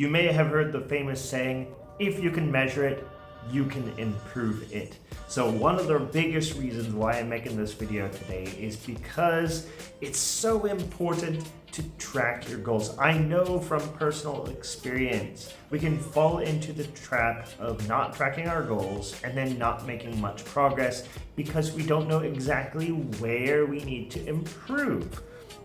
You may have heard the famous saying, if you can measure it, you can improve it. So one of the biggest reasons why I'm making this video today is because it's so important to track your goals. I know from personal experience, we can fall into the trap of not tracking our goals and then not making much progress because we don't know exactly where we need to improve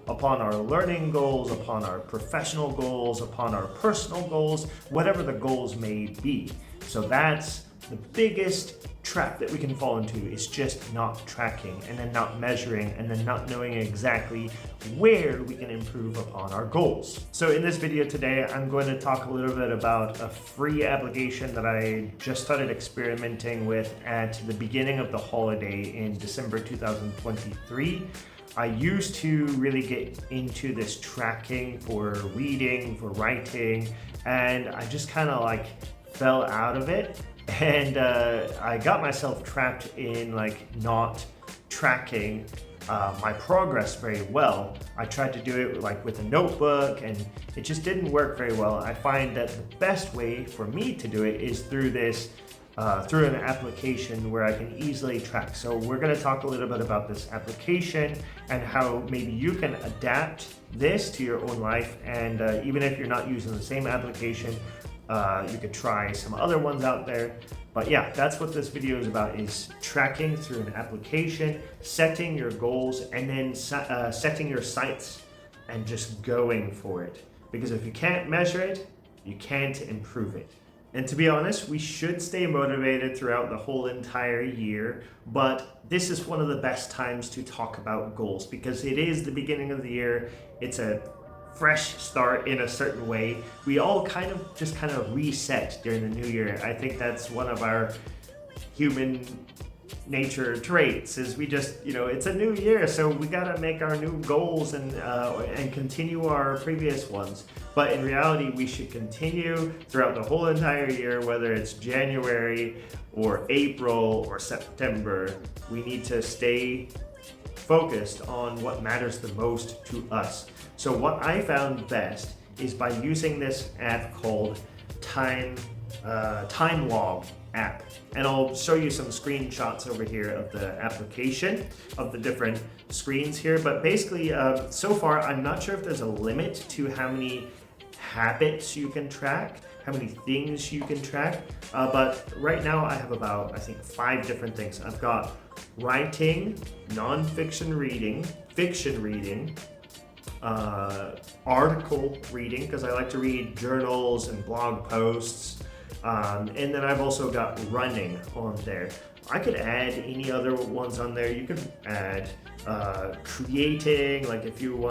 upon our learning goals, upon our professional goals, upon our personal goals, whatever the goals may be. So that's the biggest trap that we can fall into, is just not tracking and then not measuring and then not knowing exactly where we can improve upon our goals. So in this video today, I'm going to talk a little bit about a free application that I just started experimenting with at the beginning of the holiday in December 2023. I used to really get into this tracking for reading, for writing, and I just kind of like fell out of it. And I got myself trapped in like not tracking my progress very well. I tried to do it like with a notebook and it just didn't work very well. I find that the best way for me to do it is through this through an application where I can easily track. So we're going to talk a little bit about this application and how maybe you can adapt this to your own life. And even if you're not using the same application, you could try some other ones out there. But yeah, that's what this video is about, is tracking through an application, setting your goals, and then setting your sights and just going for it. Because if you can't measure it, you can't improve it. And to be honest, we should stay motivated throughout the whole entire year, but this is one of the best times to talk about goals because it is the beginning of the year. It's a fresh start in a certain way. We all kind of reset during the new year. I think that's one of our human nature traits, is we just, it's a new year, so we gotta make our new goals and continue our previous ones. But in reality, we should continue throughout the whole entire year, whether it's January or April or September. We need to stay focused on what matters the most to us. So what I found best is by using this app called Timelog App. And I'll show you some screenshots over here of the application, of the different screens here. But basically, so far, I'm not sure if there's a limit to how many habits you can track, how many things you can track. But right now I have about, I think, 5 different things. I've got writing, non-fiction reading, fiction reading, article reading, because I like to read journals and blog posts, and then I've also got running on there. I could add any other ones on there. You could add creating, like if you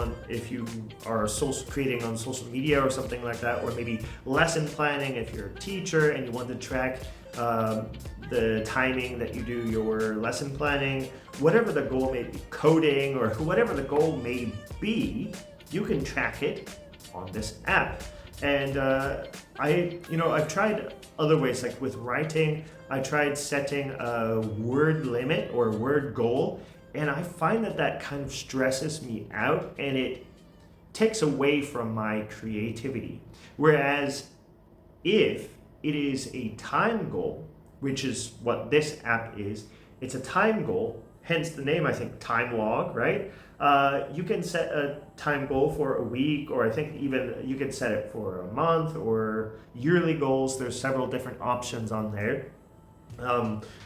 are creating on social media or something like that, or maybe lesson planning if you're a teacher and you want to track the timing that you do your lesson planning. Whatever the goal may be, coding or whatever the goal may be, you can track it on this app. And I've tried other ways, like with writing, I tried setting a word limit or word goal, and I find that kind of stresses me out and it takes away from my creativity. Whereas if it is a time goal, which is what this app is, it's a time goal, hence the name, I think, Timelog, right? You can set a time goal for a week, or I think even you can set it for a month or yearly goals. There's several different options on there.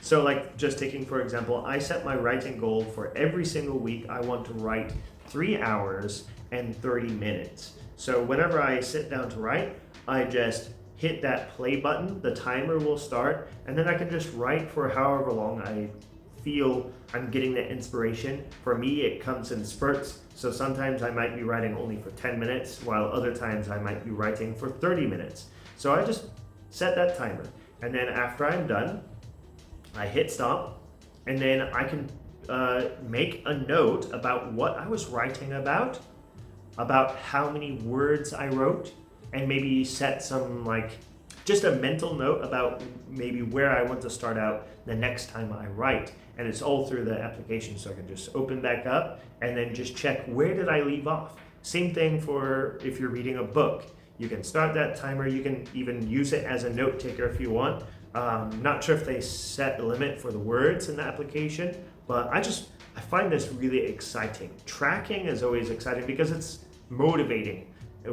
So like just taking, for example, I set my writing goal for every single week. I want to write 3 hours and 30 minutes. So whenever I sit down to write, I just hit that play button, the timer will start, and then I can just write for however long I feel I'm getting the inspiration. For me, it comes in spurts. So sometimes I might be writing only for 10 minutes, while other times I might be writing for 30 minutes. So I just set that timer. And then after I'm done, I hit stop, and then I can make a note about what I was writing about how many words I wrote, and maybe set some just a mental note about maybe where I want to start out the next time I write. And it's all through the application, so I can just open back up and then just check, where did I leave off? Same thing for if you're reading a book. You can start that timer. You can even use it as a note taker if you want. Not sure if they set a limit for the words in the application, but I find this really exciting. Tracking is always exciting because it's motivating.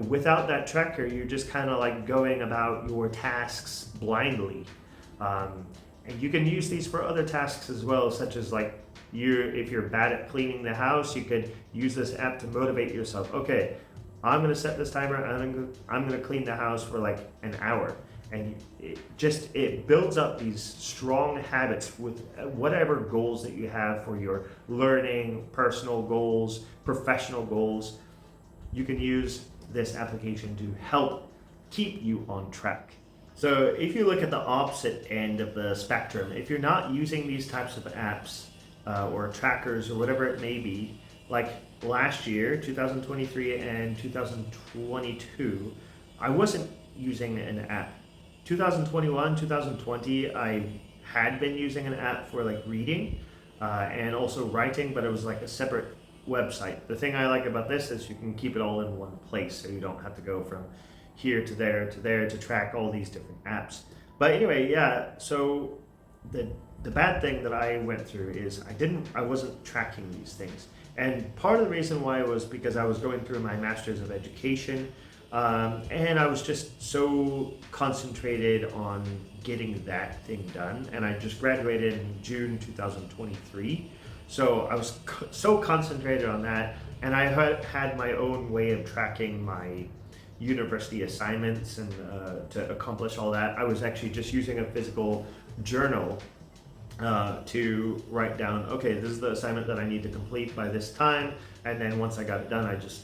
Without that tracker, you're just kind of like going about your tasks blindly. And you can use these for other tasks as well, such as like if you're bad at cleaning the house, you could use this app to motivate yourself. Okay, I'm gonna set this timer, and I'm gonna clean the house for like an hour. And it builds up these strong habits with whatever goals that you have for your learning, personal goals, professional goals. You can use this application to help keep you on track. So if you look at the opposite end of the spectrum, if you're not using these types of apps or trackers or whatever it may be, like last year, 2023 and 2022, I wasn't using an app. 2021, 2020, I had been using an app for like reading and also writing, but it was like a separate website. The thing I like about this is you can keep it all in one place, so you don't have to go from here to there to track all these different apps. But anyway, yeah, so the bad thing that I went through is I wasn't tracking these things. And part of the reason why was because I was going through my Master's of Education, and I was just so concentrated on getting that thing done. And I just graduated in June 2023. So I was so concentrated on that, and I had my own way of tracking my university assignments and to accomplish all that. I was actually just using a physical journal to write down, okay, this is the assignment that I need to complete by this time, and then once I got it done, I just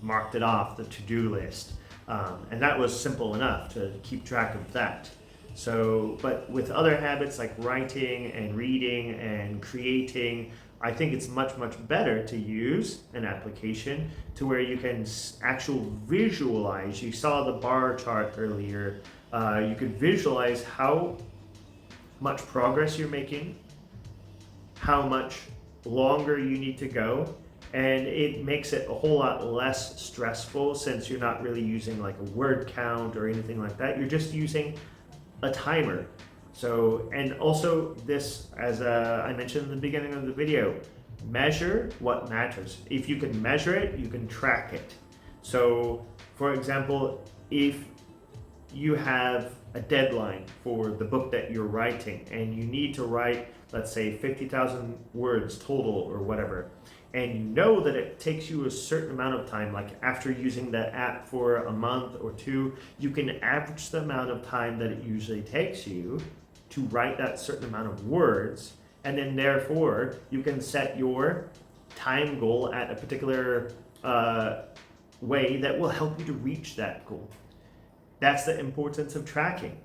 marked it off the to-do list. And that was simple enough to keep track of that. So, but with other habits like writing and reading and creating, I think it's much better to use an application to where you can actually visualize. You saw the bar chart earlier. You could visualize how much progress you're making, how much longer you need to go, and it makes it a whole lot less stressful since you're not really using like a word count or anything like that. You're just using a timer. So, and also this, as I mentioned in the beginning of the video, measure what matters. If you can measure it, you can track it. So, for example, if you have a deadline for the book that you're writing and you need to write, let's say 50,000 words total or whatever, and you know that it takes you a certain amount of time, like after using the app for a month or two, you can average the amount of time that it usually takes you to write that certain amount of words, and then therefore you can set your time goal at a particular way that will help you to reach that goal. That's the importance of tracking.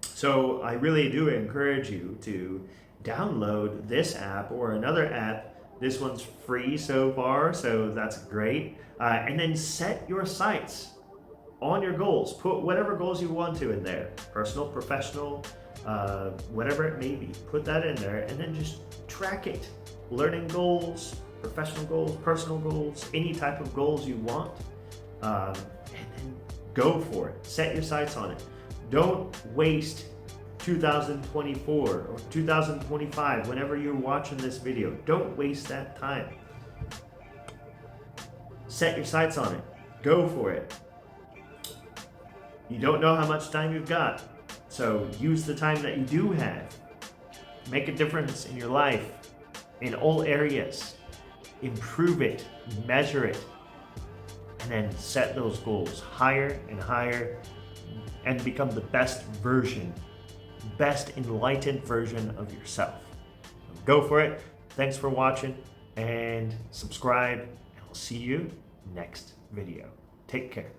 So I really do encourage you to download this app or another app. This one's free so far, so that's great. And then set your sights on your goals. Put whatever goals you want to in there, personal, professional, whatever it may be. Put that in there and then just track it. Learning goals, professional goals, personal goals, any type of goals you want. And then go for it. Set your sights on it. Don't waste 2024 or 2025, whenever you're watching this video. Don't waste that time. Set your sights on it. Go for it. You don't know how much time you've got, so use the time that you do have. Make a difference in your life in all areas. Improve it, measure it, and then set those goals higher and higher and become the best enlightened version of yourself. Go for it. Thanks for watching, and subscribe, and I'll see you next video. Take care.